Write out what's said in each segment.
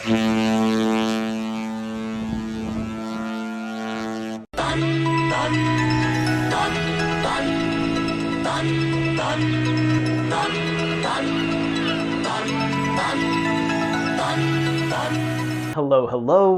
Hello,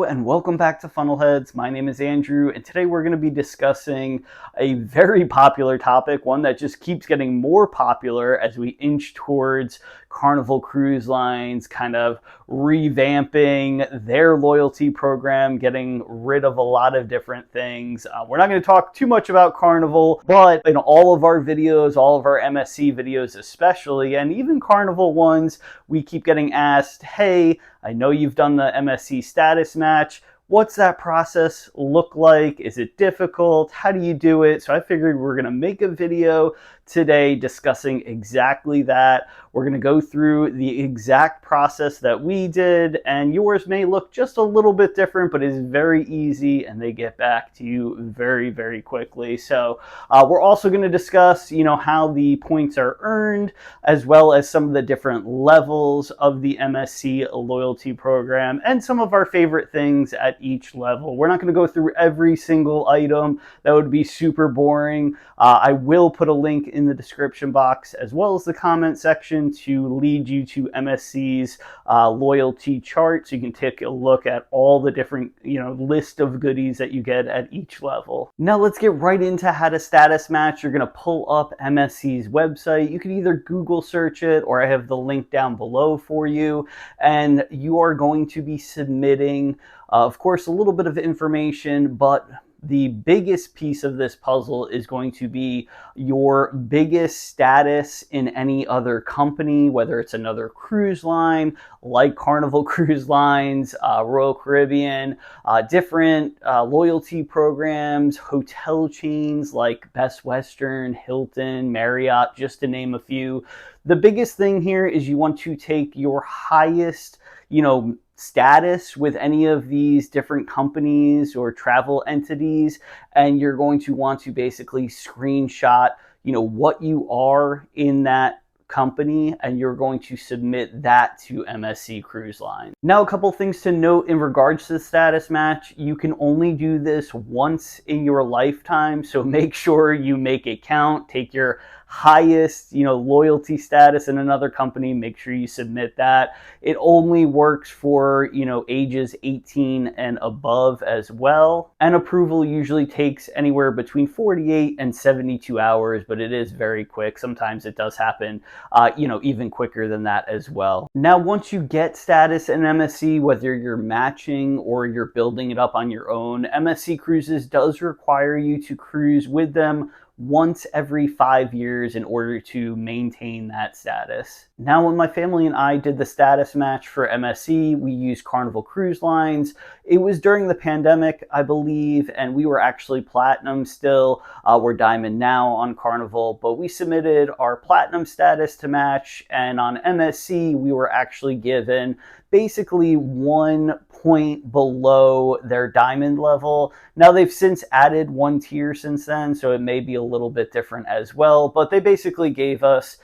and welcome back to Funnelheads. My name is Andrew, and today we're going to be discussing a very popular topic, one that just keeps getting more popular as we inch towards Carnival Cruise Lines kind of revamping their loyalty program, getting rid of a lot of different things. We're not going to talk too much about Carnival, but in all of our videos, all of our MSC videos especially, and even Carnival ones, we keep getting asked, hey, I know you've done the MSC Status Match. What's that process look like? Is it difficult? How do you do it? So I figured we're going to make a video today discussing exactly that. We're going to go through the exact process that we did, and yours may look just a little bit different, but it's very easy and they get back to you very, very quickly. So we're also going to discuss, how the points are earned, as well as some of the different levels of the MSC loyalty program and some of our favorite things at each level. We're not going to go through every single item. That would be super boring. I will put a link in the description box as well as the comment section to lead you to MSC's loyalty chart, so you can take a look at all the different list of goodies that you get at each level. Now let's get right into how to status match. You're going to pull up MSC's website. You can either Google search it, or I have the link down below for you, and you are going to be submitting of course a little bit of information, but the biggest piece of this puzzle is going to be your biggest status in any other company, whether it's another cruise line like Carnival Cruise Lines, Royal Caribbean, different loyalty programs, hotel chains like Best Western, Hilton, Marriott, just to name a few. The biggest thing here is you want to take your highest, status with any of these different companies or travel entities, and you're going to want to basically screenshot what you are in that company, and you're going to submit that to MSC Cruise Line. Now, a couple things to note in regards to the status match. You can only do this once in your lifetime, so make sure you make it count. Take your highest loyalty status in another company, make sure you submit that. It only works for ages 18 and above as well, and approval usually takes anywhere between 48 and 72 hours, but it is very quick. Sometimes it does happen even quicker than that as well. Now, once you get status in MSC, whether you're matching or you're building it up on your own, MSC Cruises does require you to cruise with them once every 5 years in order to maintain that status. Now, when my family and I did the status match for MSC, we used Carnival Cruise Lines. It was during the pandemic, I believe, and we were actually platinum still. We're diamond now on Carnival, but we submitted our platinum status to match, and on MSC, we were actually given basically 1 point below their diamond level. Now, they've since added 1 tier since then, so it may be a little bit different as well, but they basically gave us,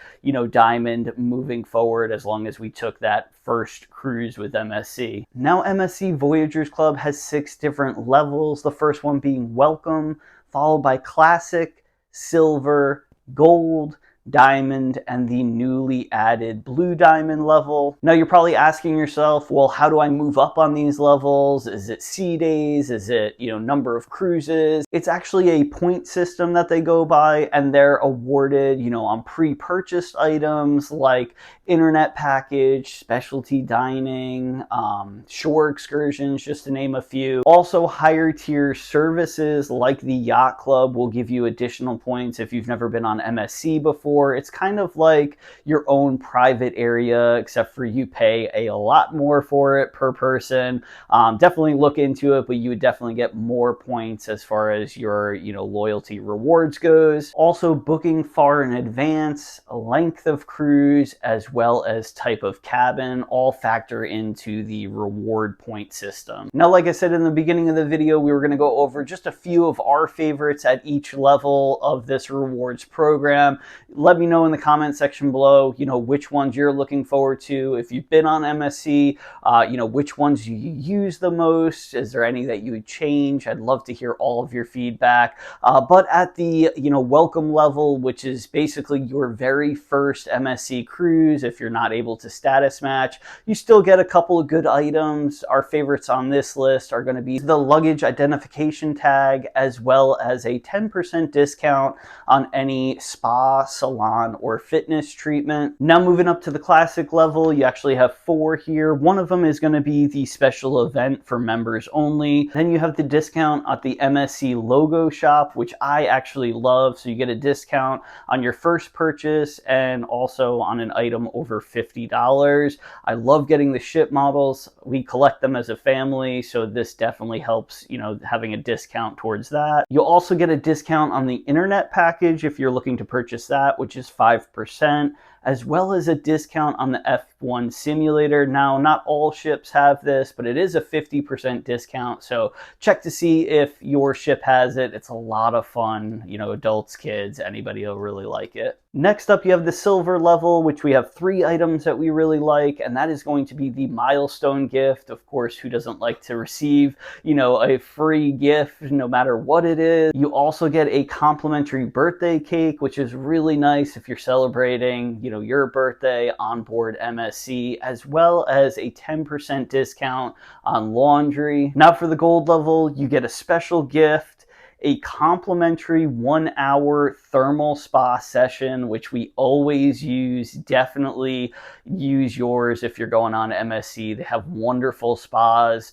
diamond moving forward as long as we took that first cruise with MSC. Now, MSC Voyagers Club has 6 different levels, the first one being Welcome, followed by Classic, Silver, Gold, Diamond, and the newly added Blue Diamond level. Now, you're probably asking yourself, well, how do I move up on these levels? Is it sea days? Is it, number of cruises? It's actually a point system that they go by, and they're awarded, on pre-purchased items like internet package, specialty dining, shore excursions, just to name a few. Also, higher tier services like the Yacht Club will give you additional points if you've never been on MSC before. It's kind of like your own private area, except for you pay a lot more for it per person. Definitely look into it, but you would definitely get more points as far as your loyalty rewards goes. Also, booking far in advance, length of cruise, as well as type of cabin all factor into the reward point system. Now, like I said in the beginning of the video, we were going to go over just a few of our favorites at each level of this rewards program. let me know in the comment section below, which ones you're looking forward to. If you've been on MSC, which ones you use the most. Is there any that you would change? I'd love to hear all of your feedback. But at the, welcome level, which is basically your very first MSC cruise, if you're not able to status match, you still get a couple of good items. Our favorites on this list are going to be the luggage identification tag, as well as a 10% discount on any spa, salon, or fitness treatment. Now moving up to the classic level, you actually have 4 here. One of them is going to be the special event for members only. Then you have the discount at the MSC logo shop, which I actually love. So you get a discount on your first purchase and also on an item over $50. I love getting the ship models. We collect them as a family, so this definitely helps, having a discount towards that. You'll also get a discount on the internet package if you're looking to purchase that, which is 5%, as well as a discount on the F1 simulator. Now, not all ships have this, but it is a 50% discount, so check to see if your ship has it. It's a lot of fun, adults, kids, anybody will really like it. Next up, you have the silver level, which we have 3 items that we really like, and that is going to be the milestone gift. Of course, who doesn't like to receive, a free gift, no matter what it is? You also get a complimentary birthday cake, which is really nice if you're celebrating, your birthday on board MSC, as well as a 10% discount on laundry. Now for the gold level, you get a special gift, a complimentary 1-hour thermal spa session, which we always use. Definitely use yours if you're going on MSC. They have wonderful spas.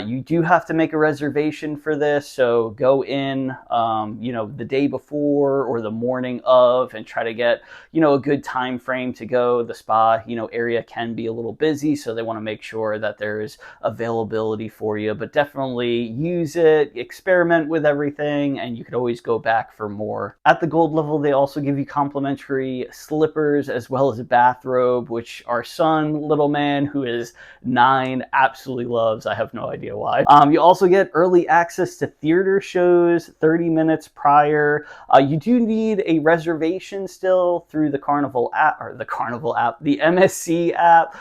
You do have to make a reservation for this, so go in, the day before or the morning of and try to get, a good time frame to go. The spa, area can be a little busy, so they want to make sure that there's availability for you, but definitely use it, experiment with everything, and you could always go back for more. At the gold level, they also give you complimentary slippers as well as a bathrobe, which our son, little man, who is 9, absolutely loves. I have no idea why. You also get early access to theater shows 30 minutes prior. You do need a reservation still through the Carnival app, the MSC app,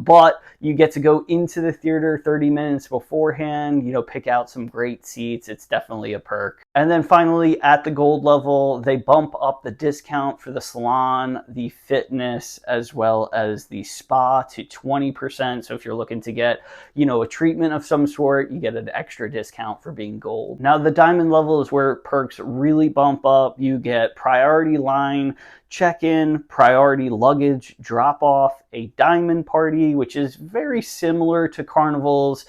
but you get to go into the theater 30 minutes beforehand, pick out some great seats. It's definitely a perk. And then finally, at the gold level, they bump up the discount for the salon, the fitness, as well as the spa to 20%. So if you're looking to get, a treatment of some sort, you get an extra discount for being gold. Now the diamond level is where perks really bump up. You get priority line check-in, priority luggage drop-off, a diamond party, which is very similar to Carnival's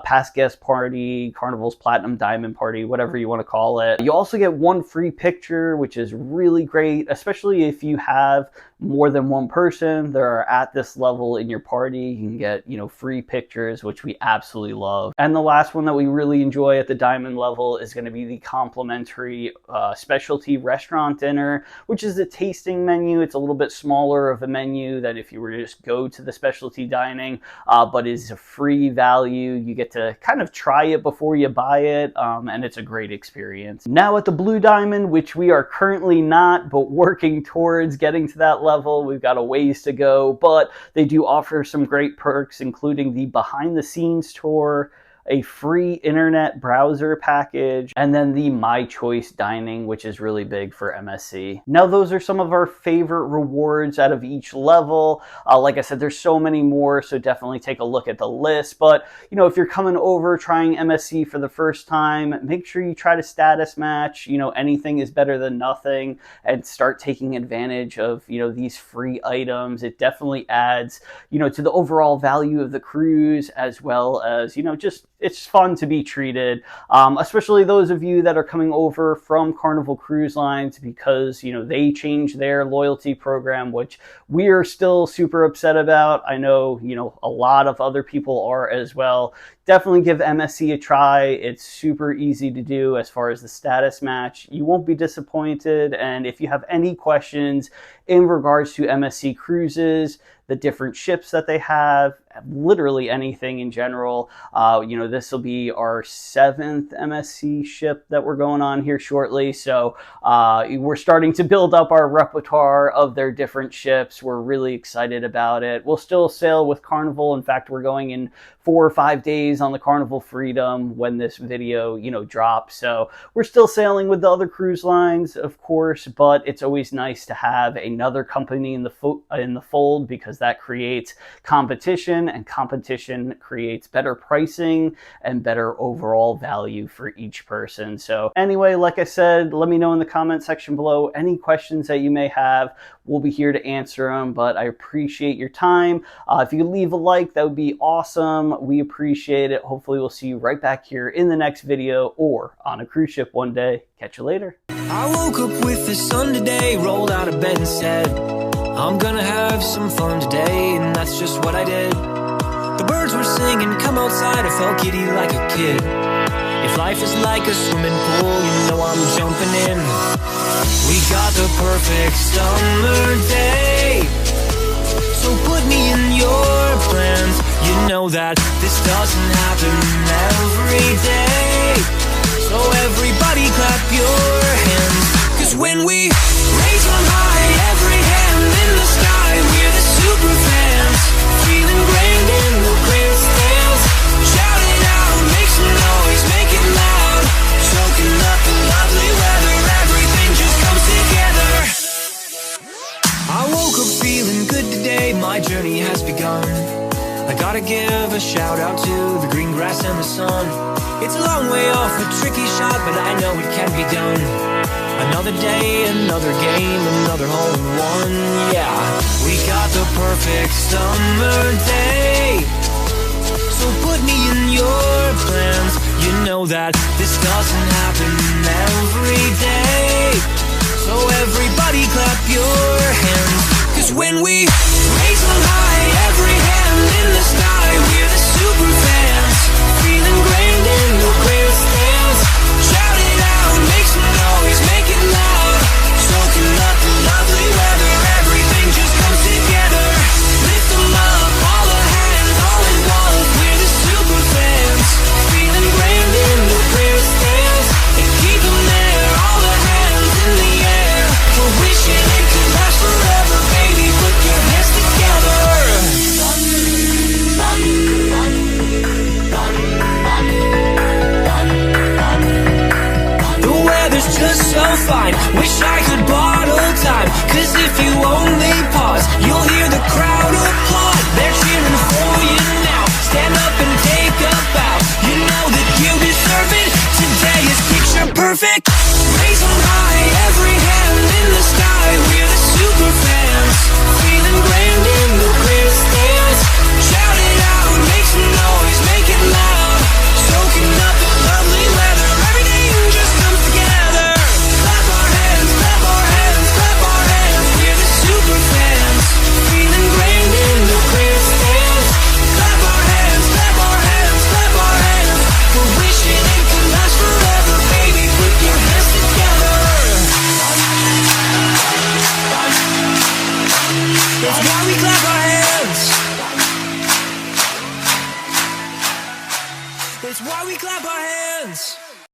past guest party, Carnival's platinum diamond party, whatever you want to call it. You also get 1 free picture, which is really great, especially if you have more than 1 person that are at this level in your party. You can get, free pictures, which we absolutely love. And the last one that we really enjoy at the diamond level is going to be the complimentary specialty restaurant dinner, which is a tasting menu. It's a little bit smaller of a menu than if you were to just go to the specialty dining, but is a free value. You get to kind of try it before you buy it, and it's a great experience. Now at the blue diamond, which we are currently not, but working towards getting to that level. We've got a ways to go, but they do offer some great perks, including the behind the scenes tour, a free internet browser package, and then the My Choice dining, which is really big for MSC. Now, those are some of our favorite rewards out of each level. Like I said, there's so many more, so definitely take a look at the list. But, if you're coming over trying MSC for the first time, make sure you try to status match. Anything is better than nothing, and start taking advantage of, these free items. It definitely adds, to the overall value of the cruise, as well as, just it's fun to be treated, especially those of you that are coming over from Carnival Cruise Lines, because, they changed their loyalty program, which we are still super upset about. I know, a lot of other people are as well. Definitely give MSC a try. It's super easy to do as far as the status match. You won't be disappointed. And if you have any questions in regards to MSC Cruises, the different ships that they have, literally anything in general. This will be our 7th MSC ship that we're going on here shortly. So we're starting to build up our repertoire of their different ships. We're really excited about it. We'll still sail with Carnival. In fact, we're going in 4 or 5 days on the Carnival Freedom when this video, drops. So we're still sailing with the other cruise lines, of course, but it's always nice to have another company in the fold, because that creates competition, and competition creates better pricing and better overall value for each person. So anyway, like I said, let me know in the comment section below any questions that you may have. We'll be here to answer them, but I appreciate your time. If you could leave a like, that would be awesome. We appreciate it. Hopefully we'll see you right back here in the next video or on a cruise ship one day. Catch you later. I woke up with the sun today, rolled out of bed and said, I'm gonna have some fun today, and that's just what I did. The birds were singing, come outside, I felt giddy like a kid. If life is like a swimming pool, I'm jumping in. We got the perfect summer day, so put me in your plans. You know that this doesn't happen every day, so everybody clap your hands. Cause when we raise on high, every hand in the sky, we're the super fans, feeling grand in the grandstands. Shout it out, make some noise, make it loud, soaking up the lovely weather, everything just comes together. I woke up feeling good today, my journey has begun. I gotta give a shout out to the green grass and the sun. It's a long way off, a tricky shot, but I know it can be done. Another day, another game, another hole in one. Yeah, we got the perfect summer day, so put me in your plans. You know that this doesn't happen every day, so everybody clap your hands. Cause when we raise on high, every hand in the sky, we're the super fans, feeling grand in the grandstands. Shout it out, make some noise, make it loud, soaking up the lovely weather, everything just comes together. Lift them up, all the hands, all in one, we're the super fans, feeling grand in the grandstands. And keep them there, all the hands in the air, we're wishing it could last forever, baby, put your hands together. The weather's just so fine, wish I could bottle time. Cause if you only pause, you'll hear the crowd applaud. They're cheering for you now, stand up and take a bow. You know that you deserve it, today is picture perfect. Raise on high, every hand in the sky, we're the super fans, feeling grand in the grandstands. Shout it out, make some noise, make it loud, soaking up the lovely weather, everything just comes together. Clap our hands, clap our hands, clap our hands, we're the super fans, feeling grand in the grandstands. Clap our hands, clap our hands, clap our hands, we're wishing it could last forever, baby, put your hands together. That's why we clap our hands. That's why we clap our hands.